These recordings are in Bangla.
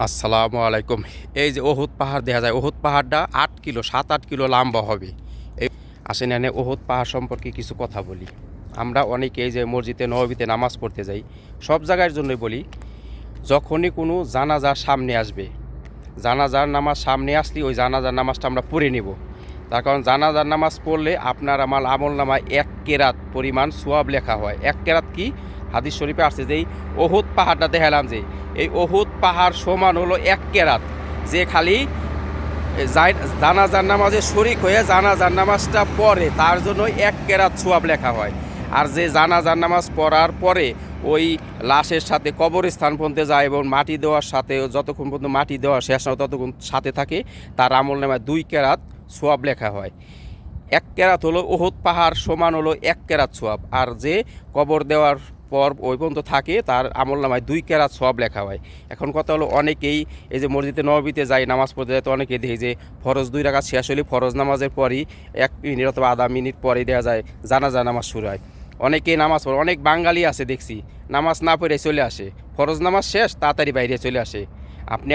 আসসালামু আলাইকুম। এই যে ওহুদ পাহাড় দেখা যায়, ওহুদ পাহাড়টা ৮ কিলো ৭-৮ কিলো লম্বা হবে। এই আসেন এনে ওহুদ পাহাড় সম্পর্কে কিছু কথা বলি। আমরা অনেকে এই যে মসজিদে নববীতে নামাজ পড়তে যাই, সব জায়গার জন্যই বলি, যখনই কোনো জানাজার সামনে আসবে, জানাজার নামাজ সামনে আসলে ওই জানাজার নামাজটা আমরা পড়ে নেব। তার কারণ জানাজার নামাজ পড়লে আপনার আমার আমল নামায় ১ কেরাত পরিমাণ সোয়াব লেখা হয়। ১ কেরাত কি? হাদিস শরীফে আসছে যে এই ওহুদ পাহাড়টা দেখালাম, যে এই ওহুদ পাহাড় সমান হলো ১ কেরাত। যে খালি জানাজার নামাজে শরিক হয়ে জানাজার নামাজটা পড়ে তার জন্য ১ কেরাত সোয়াব লেখা হয়। আর যে জানাজার নামাজ পড়ার পরে ওই লাশের সাথে কবরস্থান পর্যন্ত যায় এবং মাটি দেওয়ার সাথে যতক্ষণ পর্যন্ত মাটি দেওয়া শেষ হয় ততক্ষণ সাথে থাকে, তার আমল নামায় ২ কেরাত সোয়াব লেখা হয়। ১ কেরাত হলো ওহুদ পাহাড় সমান হলো ১ কেরাত সোয়াব। আর যে কবর দেওয়ার পর ওই পর্যন্ত থাকে তার আমল নামায় ২ কেরাত সোয়াব লেখা হয়। এখন কথা হলো, অনেকেই এই যে মসজিদে নববীতে যায় নামাজ পড়তে যায়, তো অনেকেই দেখি যে ফরজ ২ রাকাত শেষ হলে ফরজ নামাজের পরই ১ মিনিট অথবা আধা মিনিট পরেই দেওয়া যায় জানাজা নামাজ শুরু হয়। অনেকেই নামাজ পড়ে, অনেক বাঙালি আছে দেখছি নামাজ না পড়ে চলে আসে, ফরজ নামাজ শেষ তাড়াতাড়ি বাইরে চলে আসে।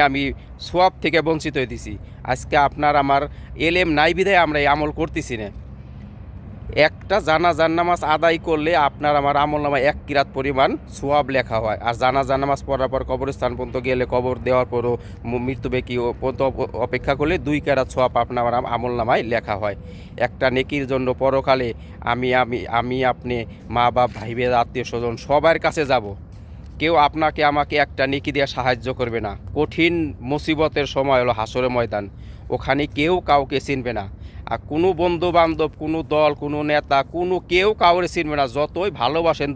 আমি সোয়াব থেকে বঞ্চিত হয়ে দিছি। আজকে আপনার আমার এলেম নাই বিধায় আমরা এই আমল করতেছি না। একটা জানাজার নামাজ আদায় করলে আপনার আমার আমল নামায় ১ কিরাত পরিমাণ সোয়াব লেখা হয়। আর জানাজার নামাজ পড়ার পর কবরস্থান পর্যন্ত গেলে, কবর দেওয়ার পরও মৃত্যু ব্যক্তি পর্যন্ত অপেক্ষা করলে 2 কেরাত সোয়াব আপনার আমার আমল নামায় লেখা হয়। একটা নেকির জন্য পরকালে আমি আমি আমি আপনি, মা বাপ, ভাই বোন, আত্মীয় স্বজন সবার কাছে যাব, কেউ আপনাকে আমাকে একটা নেকি দিয়ে সাহায্য করবে না। কঠিন মুসিবতের সময় হলো হাসরের ময়দান, ওখানে কেউ কাউকে চিনবে না। আর কোনো বন্ধু বান্ধব, কোনো দল, কোনো নেতা, কোনো কেউ কাউরে চিনবে না। যতই ভালোবাসেন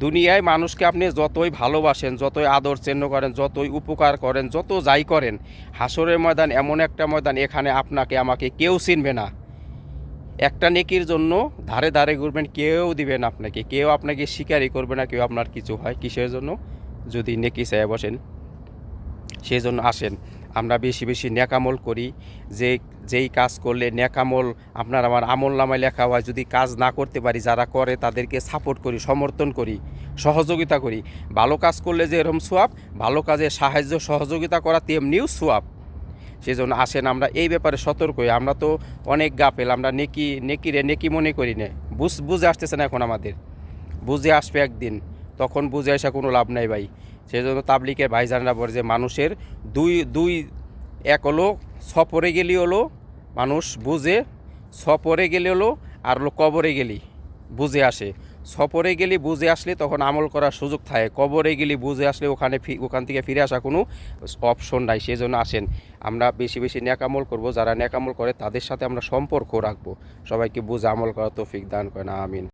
দুনিয়ায় মানুষকে আপনি যতই ভালোবাসেন, যতই আদর চেন্ন করেন, যতই উপকার করেন, যত যাই করেন, হাসরের ময়দান এমন একটা ময়দান, এখানে আপনাকে আমাকে কেউ চিনবে না। একটা নেকির জন্য ধারে ধারে ঘুরবেন, কেউ দিবেন আপনাকে, কেউ আপনাকে স্বীকারই করবে না, কেউ আপনার কিছু হয় কিসের জন্য? যদি নেকি চাই বসেন, সেই জন্য আসেন আমরা বেশি বেশি নেকামল করি। যেই কাজ করলে নেকামল আপনার আমার আমল নামায় লেখা হয়, যদি কাজ না করতে পারি, যারা করে তাদেরকে সাপোর্ট করি, সমর্থন করি, সহযোগিতা করি। ভালো কাজ করলে যে এরকম সোয়াব, ভালো কাজে সাহায্য সহযোগিতা করা তেমনিও সোয়াব। সেই জন্য আসেন আমরা এই ব্যাপারে সতর্ক হই। আমরা তো অনেক গাফেল, আমরা নেকিরে নেকি মনে করি না। বুঝে আসতেছে না এখন আমাদের, বুঝে আসবে একদিন, তখন বুঝে আসা কোনো লাভ নাই ভাই। সেই জন্য তাবলিকের ভাইজানরা বলে যে মানুষের দুই দুই এক হলো সফরে গেলি হলো মানুষ বুঝে, সফরে গেলে হলো আর হলো কবরে গেলি বুঝে আসে। সফরে গেলি বুঝে আসলে তখন আমল করার সুযোগ থাকে, কবরে গেলি বুঝে আসলে ওখান থেকে ফিরে আসা কোনো অপশন নাই। সেই জন্য আসেন আমরা বেশি বেশি নেকামল করব, যারা নেকামল করে তাদের সাথে আমরা সম্পর্ক রাখবো। সবাইকে বুঝে আমল করা তৌফিক দান করেন, আমিন।